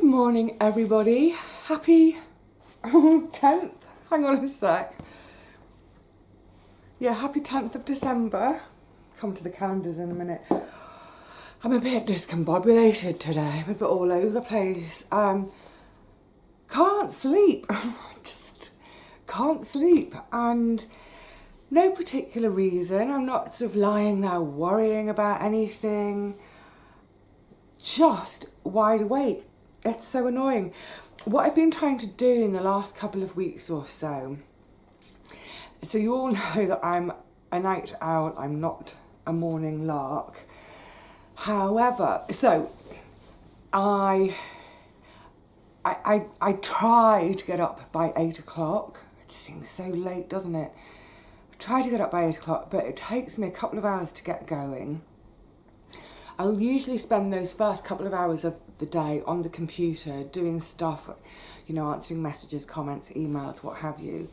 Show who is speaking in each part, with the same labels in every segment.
Speaker 1: morning, everybody. Happy 10th. Hang on a sec. Yeah, happy 10th of December. Come to the calendars in a minute. I'm a bit discombobulated today. I'm a bit all over the place. Can't sleep. Just can't sleep. And no particular reason. I'm not sort of lying there worrying about anything. Just wide awake. It's so annoying. What I've been trying to do in the last couple of weeks or so you all know that I'm a night owl, I'm not a morning lark. However, so I try to get up by 8 o'clock. It seems so late, doesn't it? I try to get up by 8 o'clock, but it takes me a couple of hours to get going. I'll usually spend those first couple of hours of the day on the computer doing stuff, you know, answering messages, comments, emails, what have you.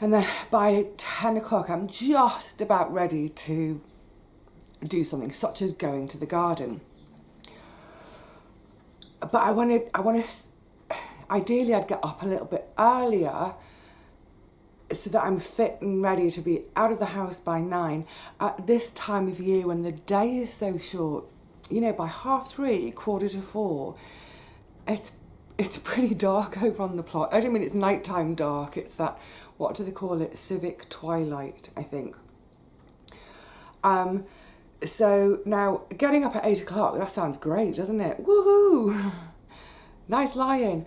Speaker 1: And then by 10 o'clock, I'm just about ready to do something, such as going to the garden. But I want to, ideally I'd get up a little bit earlier so that I'm fit and ready to be out of the house by 9 at this time of year when the day is so short. You know, by 3:30, 3:45, it's pretty dark over on the plot. I don't mean it's nighttime dark, it's that, what do they call it, civic twilight, I think. So now getting up at 8 o'clock, that sounds great, doesn't it? Woohoo! Nice lying.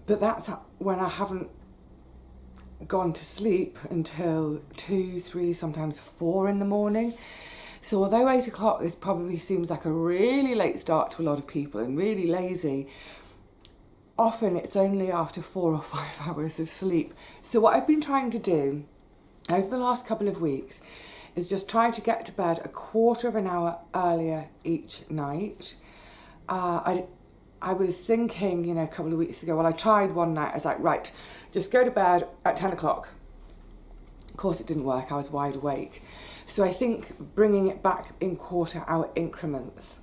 Speaker 1: But that's when I haven't gone to sleep until 2, 3, sometimes 4 in the morning. So although 8 o'clock probably seems like a really late start to a lot of people and really lazy, often it's only after 4 or 5 hours of sleep. So what I've been trying to do over the last couple of weeks is just try to get to bed a quarter of an hour earlier each night. I was thinking, you know, a couple of weeks ago, well, I tried one night, I was like, right, just go to bed at 10 o'clock. Of course it didn't work, I was wide awake. So I think bringing it back in quarter-hour increments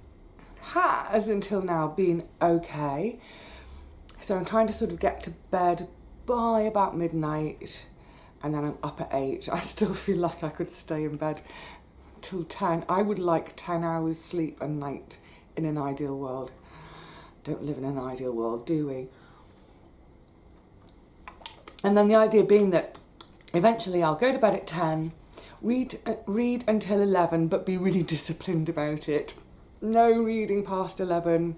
Speaker 1: has, until now, been okay. So I'm trying to sort of get to bed by about midnight, and then I'm up at 8. I still feel like I could stay in bed till 10. I would like 10 hours sleep a night in an ideal world. Don't live in an ideal world, do we? And then the idea being that eventually I'll go to bed at 10, read until 11, but be really disciplined about it. No reading past 11.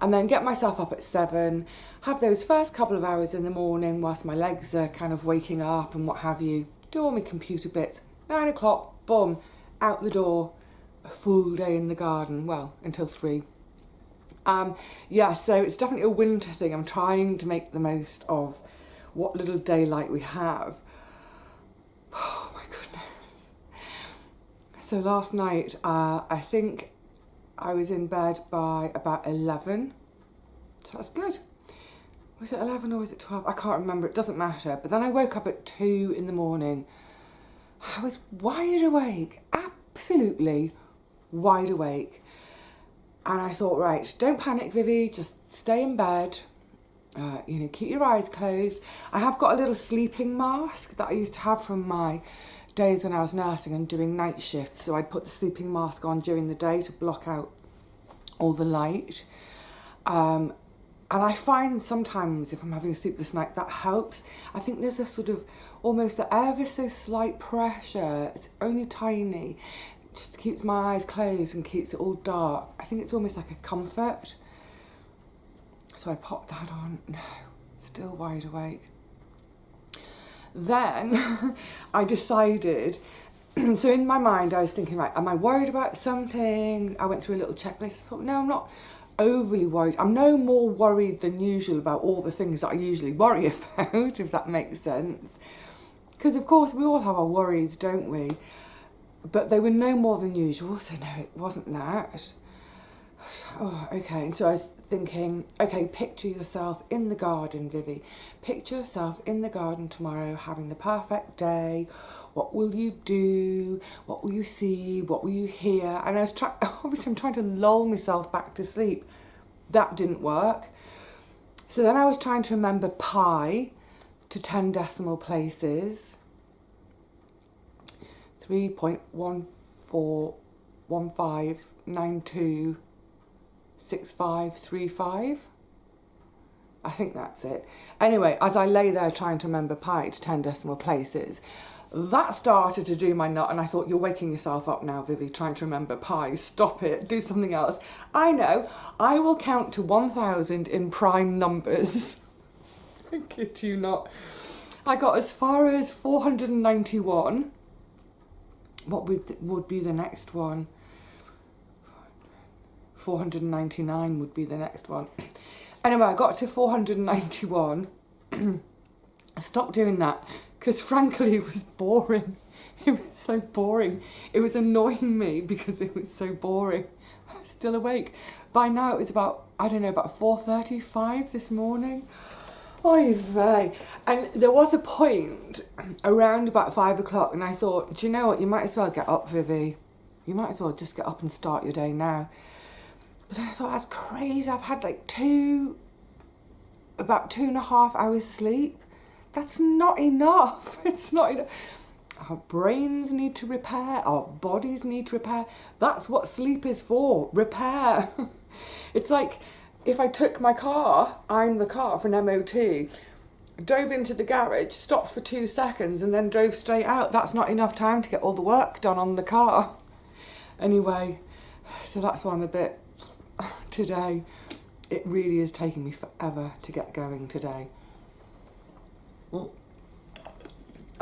Speaker 1: And then get myself up at 7, have those first couple of hours in the morning whilst my legs are kind of waking up and what have you, do all my computer bits. 9 o'clock, boom, out the door, a full day in the garden, well, until 3. Yeah, so it's definitely a winter thing. I'm trying to make the most of what little daylight we have. Oh my goodness. So last night, I think I was in bed by about 11. So that's good. Was it 11 or was it 12? I can't remember, it doesn't matter. But then I woke up at 2 in the morning. I was wide awake, absolutely wide awake. And I thought, right, don't panic, Vivi, just stay in bed, you know, keep your eyes closed. I have got a little sleeping mask that I used to have from my days when I was nursing and doing night shifts. So I'd put the sleeping mask on during the day to block out all the light. And I find sometimes if I'm having a sleepless night, that helps. I think there's a sort of almost ever so slight pressure. It's only tiny. Just keeps my eyes closed and keeps it all dark. I think it's almost like a comfort. So I popped that on. No, still wide awake. Then I decided, so in my mind I was thinking, right, am I worried about something? I went through a little checklist. I thought, no, I'm not overly worried. I'm no more worried than usual about all the things that I usually worry about, if that makes sense. Because of course we all have our worries, don't we? But they were no more than usual, so no, it wasn't that. Oh, okay, and so I was thinking, okay, picture yourself in the garden, Vivi. Picture yourself in the garden tomorrow, having the perfect day. What will you do? What will you see? What will you hear? And I was obviously I'm trying to lull myself back to sleep. That didn't work. So then I was trying to remember pi to 10 decimal places. 3.1415926535. I think that's it. Anyway, as I lay there trying to remember pi to 10 decimal places, that started to do my nut, and I thought, you're waking yourself up now, Vivi, trying to remember pi. Stop it. Do something else. I know. I will count to 1,000 in prime numbers. I kid you not. I got as far as 491. What would be the next one? 499 would be the next one. Anyway, I got to 491. I stopped doing that because frankly it was boring. It was so boring. It was annoying me because it was so boring. I was still awake. By now it was about, I don't know, about 4:35 this morning. Oy vey. And there was a point around about 5 o'clock and I thought, do you know what, you might as well get up, Vivi. You might as well just get up and start your day now. But then I thought, that's crazy. I've had like about 2.5 hours sleep. That's not enough. It's not enough. Our brains need to repair. Our bodies need to repair. That's what sleep is for. Repair. It's like if I took my car, I'm the car for an MOT, drove into the garage, stopped for 2 seconds and then drove straight out. That's not enough time to get all the work done on the car. Anyway, so that's why I'm a bit... Today, it really is taking me forever to get going today. Oh,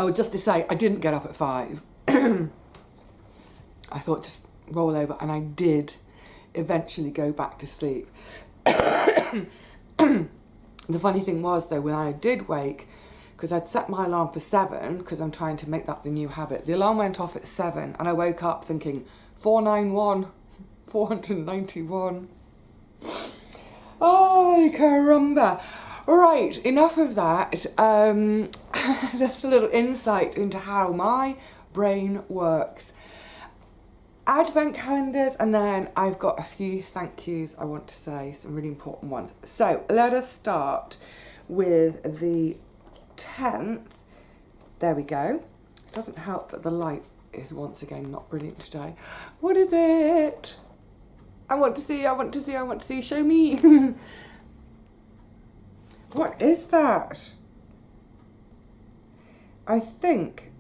Speaker 1: just to say, I didn't get up at 5. I thought just roll over, and I did eventually go back to sleep. The funny thing was, though, when I did wake, because I'd set my alarm for 7, because I'm trying to make that the new habit, the alarm went off at 7, and I woke up thinking, 491, 491. Oh, caramba. Right, enough of that. Just a little insight into how my brain works. Advent calendars, and then I've got a few thank yous I want to say, some really important ones. So let us start with the 10th. There we go. It doesn't help that the light is once again not brilliant today. What is it? I want to see, show me. What is that? I think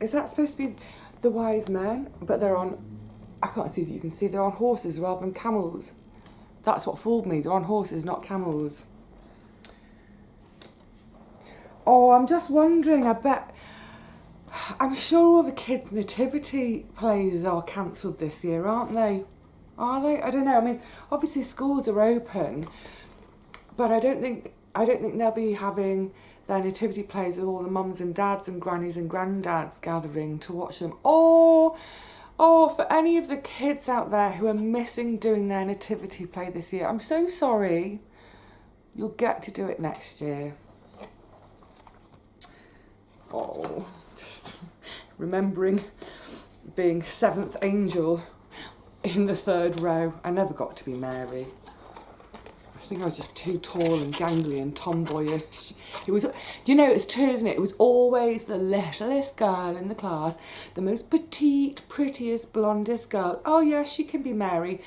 Speaker 1: is that supposed to be the wise men? But they're on, I can't see if you can see, they're on horses rather than camels. That's what fooled me, they're on horses, not camels. Oh, I'm just wondering, I'm sure all the kids' nativity plays are cancelled this year, aren't they? Are they? I don't know. I mean, obviously schools are open, but I don't think they'll be having their nativity plays with all the mums and dads and grannies and granddads gathering to watch them. Or for any of the kids out there who are missing doing their nativity play this year, I'm so sorry. You'll get to do it next year. Oh, just remembering being 7th angel in the 3rd row. I never got to be Mary. I think I was just too tall and gangly and tomboyish. It was, it's true, isn't it? It was always the littlest girl in the class, the most petite, prettiest, blondest girl. Oh yes, she can be Mary.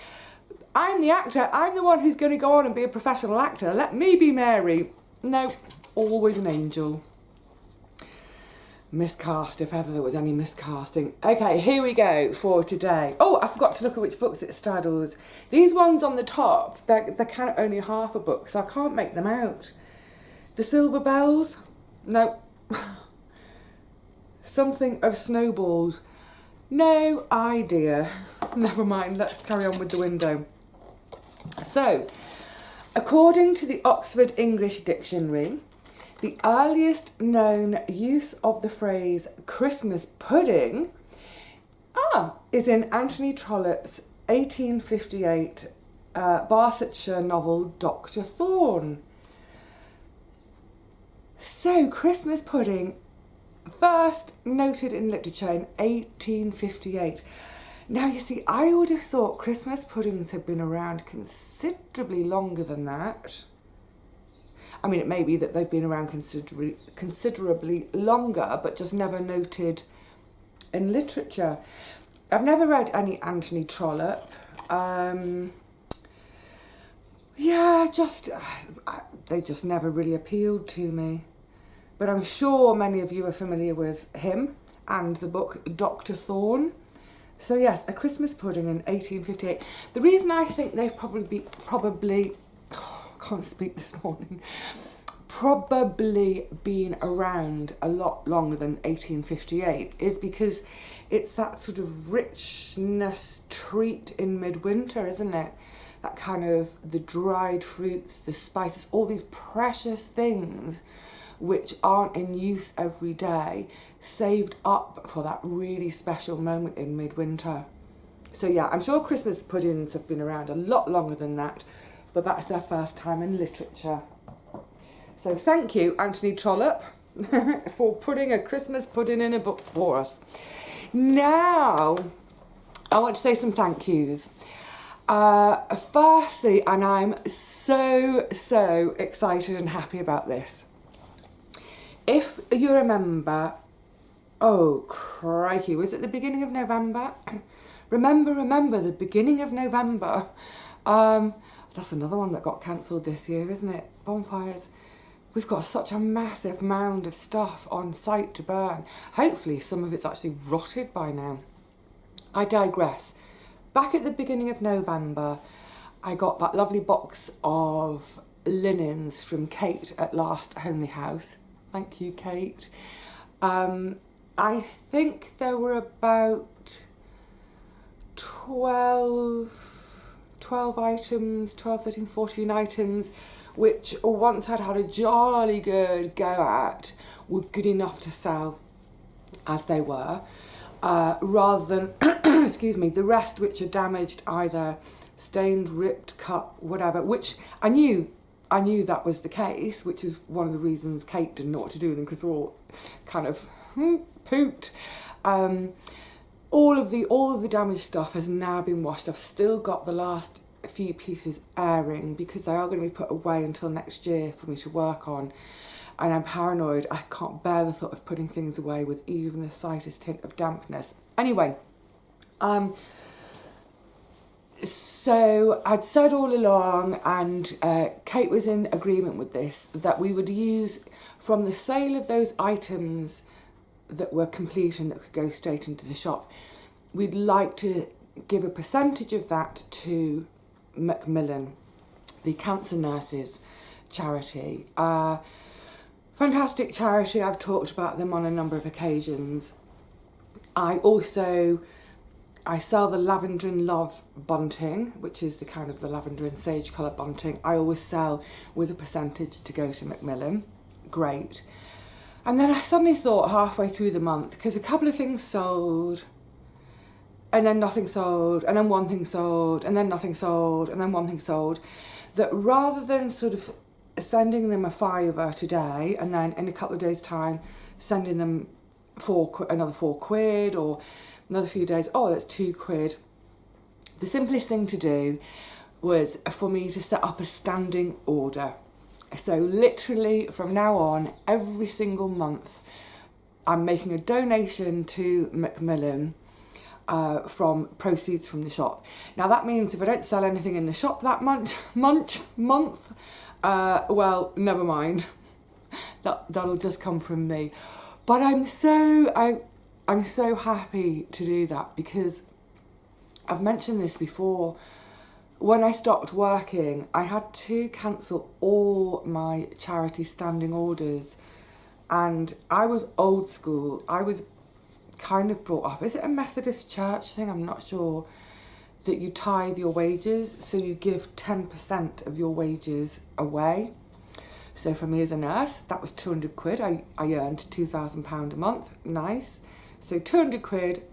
Speaker 1: I'm the actor. I'm the one who's going to go on and be a professional actor. Let me be Mary. No, always an angel. Miscast, if ever there was any miscasting. Okay, here we go for today. Oh, I forgot to look at which books it straddles. These ones on the top, they're kind of only half a book, so I can't make them out. The Silver Bells? No. Something of Snowballs? No idea. Never mind, let's carry on with the window. So, according to the Oxford English Dictionary, the earliest known use of the phrase Christmas pudding is in Anthony Trollope's 1858 Barsetshire novel Dr. Thorne. So, Christmas pudding, first noted in literature in 1858. Now, you see, I would have thought Christmas puddings had been around considerably longer than that. I mean, it may be that they've been around considerably longer, but just never noted in literature. I've never read any Anthony Trollope. They just never really appealed to me. But I'm sure many of you are familiar with him and the book Dr. Thorne. So yes, A Christmas Pudding in 1858. The reason I think they've probably been around a lot longer than 1858 is because it's that sort of richness treat in midwinter, isn't it? That kind of the dried fruits, the spices, all these precious things which aren't in use every day, saved up for that really special moment in midwinter. So yeah, I'm sure Christmas puddings have been around a lot longer than that, but that's their first time in literature. So thank you, Anthony Trollope, for putting a Christmas pudding in a book for us. Now, I want to say some thank yous. Firstly, and I'm so excited and happy about this. If you remember, oh crikey, was it the beginning of November? Remember the beginning of November. That's another one that got cancelled this year, isn't it? Bonfires. We've got such a massive mound of stuff on site to burn. Hopefully some of it's actually rotted by now. I digress. Back at the beginning of November, I got that lovely box of linens from Kate at Last Homely House. Thank you, Kate. I think there were about 12 items, 12, 13, 14 items, which once I'd had a jolly good go at, were good enough to sell as they were, rather than, excuse me, the rest which are damaged, either stained, ripped, cut, whatever, which I knew that was the case, which is one of the reasons Kate didn't know what to do with them, because we're all kind of pooped. All of the damaged stuff has now been washed. I've still got the last few pieces airing because they are going to be put away until next year for me to work on. And I'm paranoid. I can't bear the thought of putting things away with even the slightest hint of dampness. Anyway, so I'd said all along, and Kate was in agreement with this, that we would use from the sale of those items that were complete and that could go straight into the shop, we'd like to give a percentage of that to Macmillan, the cancer nurses charity. Fantastic charity. I've talked about them on a number of occasions. I sell the Lavender and Love bunting, which is the kind of the lavender and sage colour bunting. I always sell with a percentage to go to Macmillan. Great. And then I suddenly thought halfway through the month, because a couple of things sold, and then nothing sold, and then one thing sold, and then nothing sold, and then one thing sold, that rather than sort of sending them a £5 today, and then in a couple of days' time sending them another £4, or another few days, oh, that's £2, the simplest thing to do was for me to set up a standing order. So literally from now on, every single month, I'm making a donation to Macmillan from proceeds from the shop. Now that means if I don't sell anything in the shop that month, well, never mind. That'll just come from me. But I'm so happy to do that, because I've mentioned this before. When I stopped working, I had to cancel all my charity standing orders, and I was old school. I was kind of brought up, is it a Methodist church thing? I'm not sure, that you tithe your wages, so you give 10% of your wages away. So for me as a nurse, that was £200. I earned £2,000 a month, nice. So £200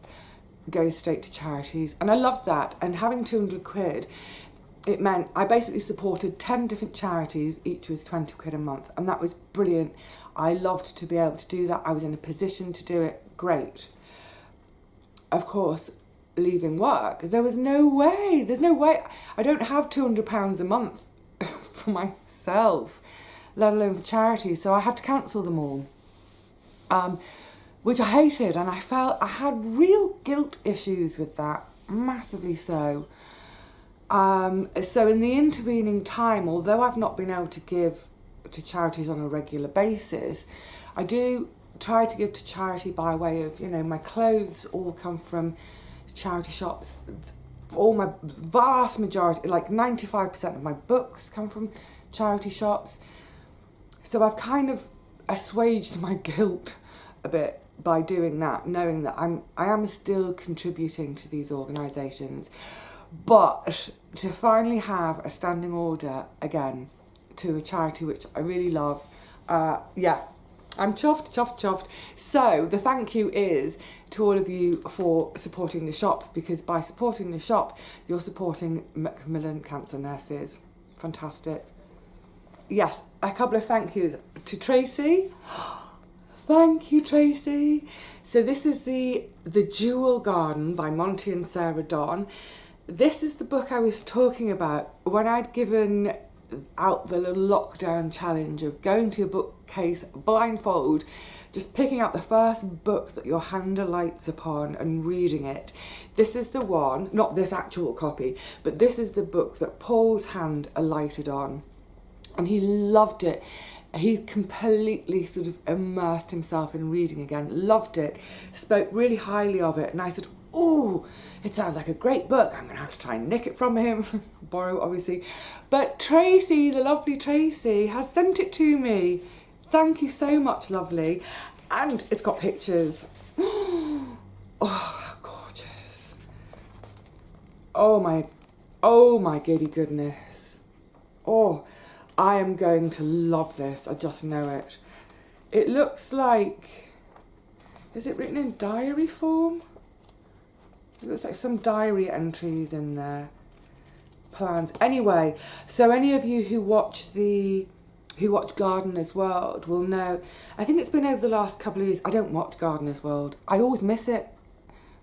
Speaker 1: goes straight to charities, and I loved that. And having £200, it meant I basically supported 10 different charities, each with £20 a month, and that was brilliant. I loved to be able to do that. I was in a position to do it. Great. Of course, leaving work. There's no way. I don't have £200 a month for myself, let alone for charity. So I had to cancel them all, which I hated. And I had real guilt issues with that, massively so. So in the intervening time, although I've not been able to give to charities on a regular basis, I do try to give to charity by way of, my clothes all come from charity shops. All my vast majority, like 95% of my books come from charity shops. So I've kind of assuaged my guilt a bit by doing that, knowing that I am still contributing to these organisations. But to finally have a standing order again to a charity which I really love, I'm chuffed. So the thank you is to all of you for supporting the shop, because by supporting the shop, you're supporting Macmillan Cancer Nurses. Fantastic. Yes, a couple of thank yous to Tracy. Thank you, Tracy. So this is the Jewel Garden by Monty and Sarah Don. This is the book I was talking about when I'd given out the little lockdown challenge of going to your bookcase blindfold, just picking out the first book that your hand alights upon and reading it. This is the one, not this actual copy, but this is the book that Paul's hand alighted on. And he loved it. He completely sort of immersed himself in reading again, loved it, spoke really highly of it. And I said, oh, it sounds like a great book. I'm going to have to try and nick it from him, borrow obviously. But Tracy, the lovely Tracy, has sent it to me. Thank you so much, lovely. And it's got pictures. Oh, how gorgeous. Oh my goody goodness. Oh, I am going to love this. I just know it. It looks like, is it written in diary form? It looks like some diary entries in there. Plans. Anyway, so any of you who watch Gardener's World will know, I think it's been over the last couple of years, I don't watch Gardener's World. I always miss it.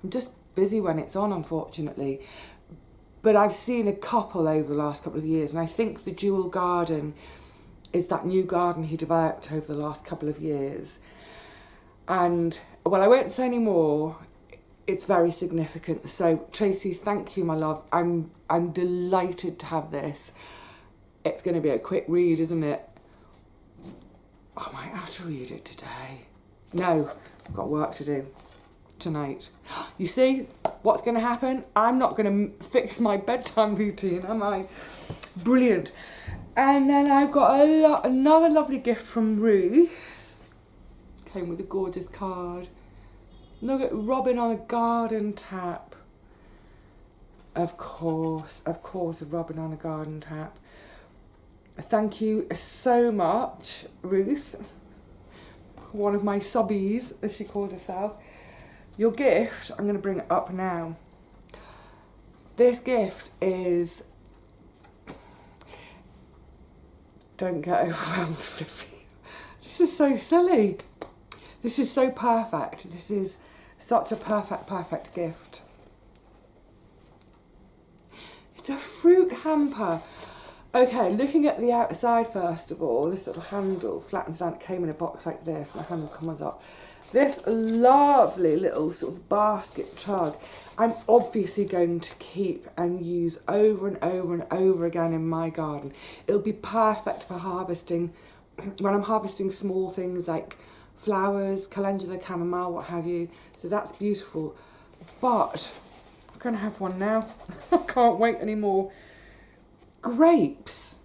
Speaker 1: I'm just busy when it's on, unfortunately. But I've seen a couple over the last couple of years, and I think the Jewel Garden is that new garden he developed over the last couple of years. And, well, I won't say any more. It's very significant. So, Tracy, thank you, my love. I'm delighted to have this. It's going to be a quick read, isn't it? I might have to read it today. No, I've got work to do tonight. You see what's going to happen? I'm not going to fix my bedtime routine, am I? Brilliant. And then I've got another lovely gift from Ruth. Came with a gorgeous card. Look at Robin on a garden tap. Of course, Robin on a garden tap. Thank you so much, Ruth. One of my subbies, as she calls herself. Your gift, I'm going to bring it up now. This gift is... Don't get overwhelmed, Vivi. This is so silly. This is so perfect. This is such a perfect gift. It's a fruit hamper. Okay, looking at the outside first of all, this little handle flattens down. It came in a box like this, and the handle comes up. This lovely little sort of basket trug, I'm obviously going to keep and use over and over and over again in my garden. It'll be perfect for harvesting, when I'm harvesting small things like flowers, calendula, chamomile, what have you. So that's beautiful. But I'm going to have one now. I can't wait anymore. Grapes.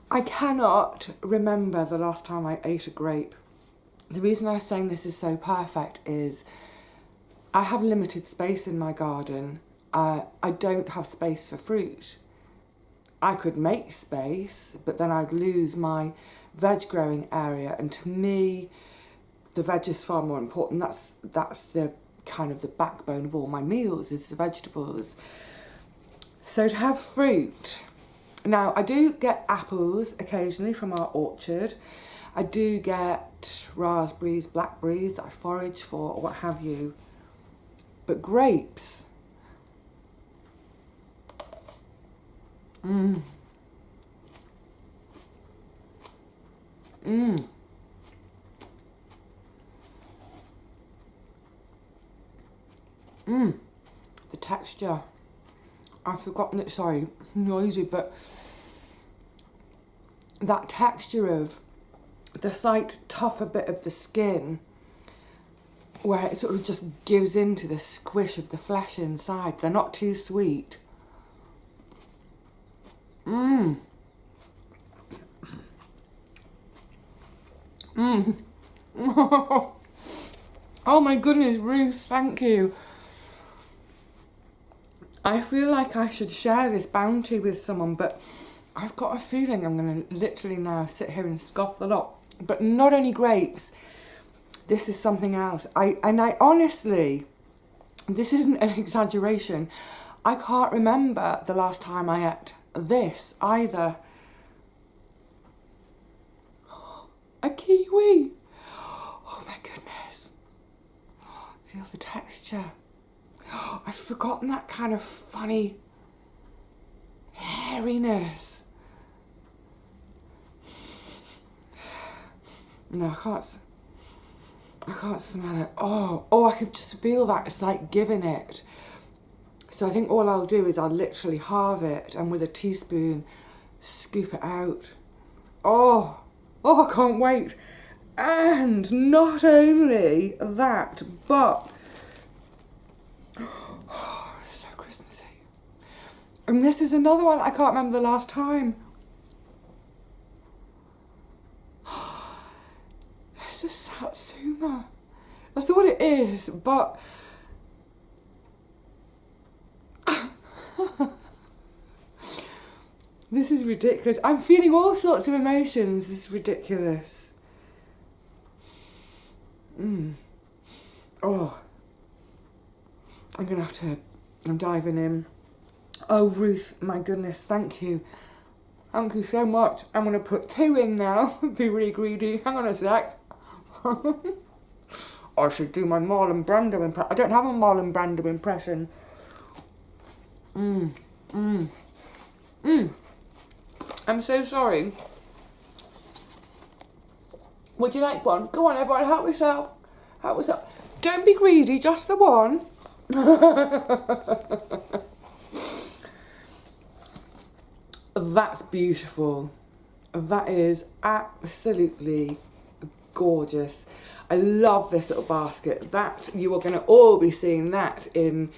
Speaker 1: I cannot remember the last time I ate a grape. The reason I'm saying this is so perfect is I have limited space in my garden. I don't have space for fruit. I could make space, but then I'd lose my veg growing area. And to me, the veg is far more important. That's the kind of the backbone of all my meals, is the vegetables. So to have fruit. Now, I do get apples occasionally from our orchard. I do get raspberries, blackberries that I forage for, or what have you. But grapes. Mmm. Mmm. Mmm. The texture. I've forgotten it, sorry, noisy, but that texture of the slight tougher bit of the skin where it sort of just gives into the squish of the flesh inside. They're not too sweet. Mmm. Mmm. Oh my goodness, Ruth, thank you. I feel like I should share this bounty with someone, but I've got a feeling I'm going to literally now sit here and scoff the lot. But not only grapes, this is something else. I honestly, this isn't an exaggeration, I can't remember the last time I ate this either. A kiwi. Oh my goodness. Feel the texture. I'd forgotten that kind of funny hairiness. No, I can't smell it. Oh, I can just feel that. It's like giving it. So I think all I'll do is I'll literally halve it and with a teaspoon scoop it out. Oh, I can't wait. And not only that, but it's so Christmassy. And this is another one I can't remember the last time. It's a satsuma. That's all it is, but this is ridiculous. I'm feeling all sorts of emotions. This is ridiculous. Oh, I'm diving in. Oh, Ruth, my goodness, thank you. Thank you so much. I'm going to put 2 in now. Be really greedy. Hang on a sec. I should do my Marlon Brando impression. I don't have a Marlon Brando impression. I'm so sorry. Would you like one? Go on, everyone, help yourself. Help yourself. Don't be greedy, just the one. That's beautiful. That is absolutely gorgeous. I love this little basket. That, you are going to all be seeing that in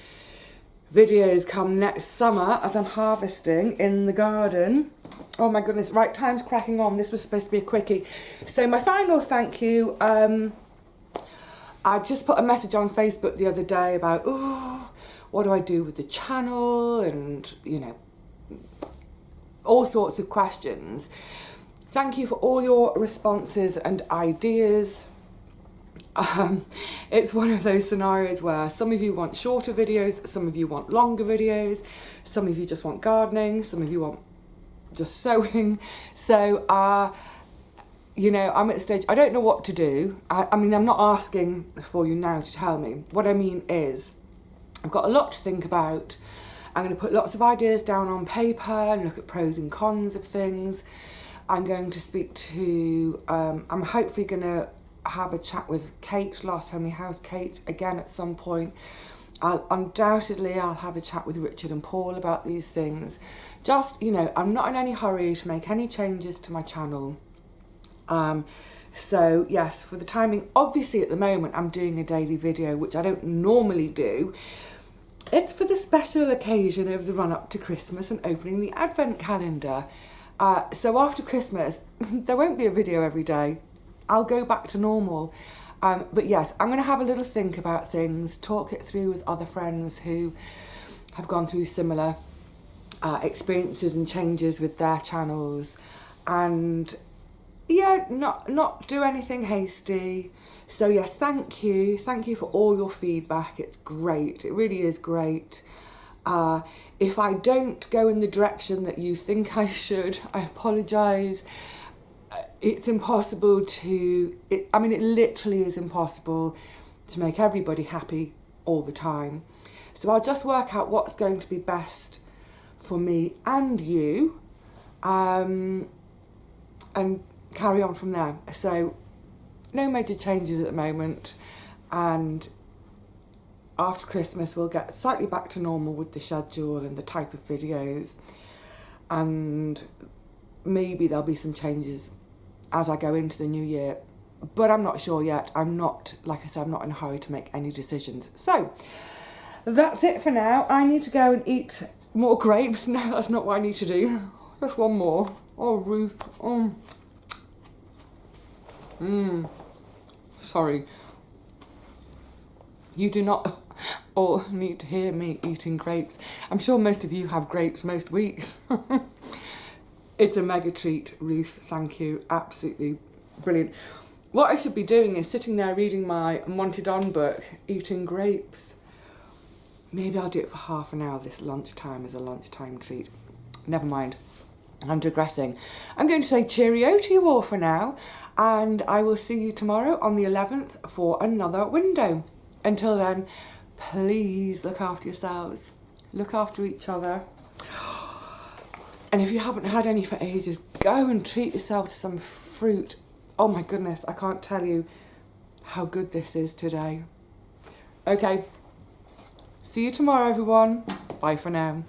Speaker 1: videos come next summer as I'm harvesting in the garden. Oh my goodness, right, time's cracking on. This was supposed to be a quickie. So my final thank you, I just put a message on Facebook the other day about, what do I do with the channel, and, you know, all sorts of questions. Thank you for all your responses and ideas. It's one of those scenarios where some of you want shorter videos, some of you want longer videos, some of you just want gardening, some of you want just sewing. So, you know, I'm at the stage, I don't know what to do. I mean, I'm not asking for you now to tell me. What I mean is, I've got a lot to think about. I'm going to put lots of ideas down on paper and look at pros and cons of things. I'm going to speak to, I'm hopefully going to have a chat with Kate, Last Homely House Kate, again at some point. I'll have a chat with Richard and Paul about these things. Just, you know, I'm not in any hurry to make any changes to my channel. So yes, for the timing, obviously at the moment I'm doing a daily video, which I don't normally do. It's for the special occasion of the run up to Christmas and opening the advent calendar. So after Christmas, there won't be a video every day. I'll go back to normal. But yes, I'm going to have a little think about things, talk it through with other friends who have gone through similar experiences and changes with their channels. And yeah, not do anything hasty. So yes, thank you for all your feedback. It's great, it really is great. If I don't go in the direction that you think I should, I apologise. It's impossible to, it literally is impossible to make everybody happy all the time. So I'll just work out what's going to be best for me and you, and carry on from there. So no major changes at the moment, and after Christmas we'll get slightly back to normal with the schedule and the type of videos, and maybe there'll be some changes as I go into the new year, but I'm not sure yet. I'm not, like I said, I'm not in a hurry to make any decisions. So that's it for now. I need to go and eat more grapes. No, that's not what I need to do. Just one more. Oh, Ruth. Oh. Sorry. You do not all need to hear me eating grapes. I'm sure most of you have grapes most weeks. It's a mega treat, Ruth. Thank you. Absolutely brilliant. What I should be doing is sitting there reading my Monty Don book, eating grapes. Maybe I'll do it for half an hour this lunchtime as a lunchtime treat. Never mind. I'm digressing. I'm going to say cheerio to you all for now, and I will see you tomorrow on the 11th for another window. Until then, please look after yourselves. Look after each other. And if you haven't had any for ages, go and treat yourself to some fruit. Oh my goodness, I can't tell you how good this is today. Okay, see you tomorrow, everyone. Bye for now.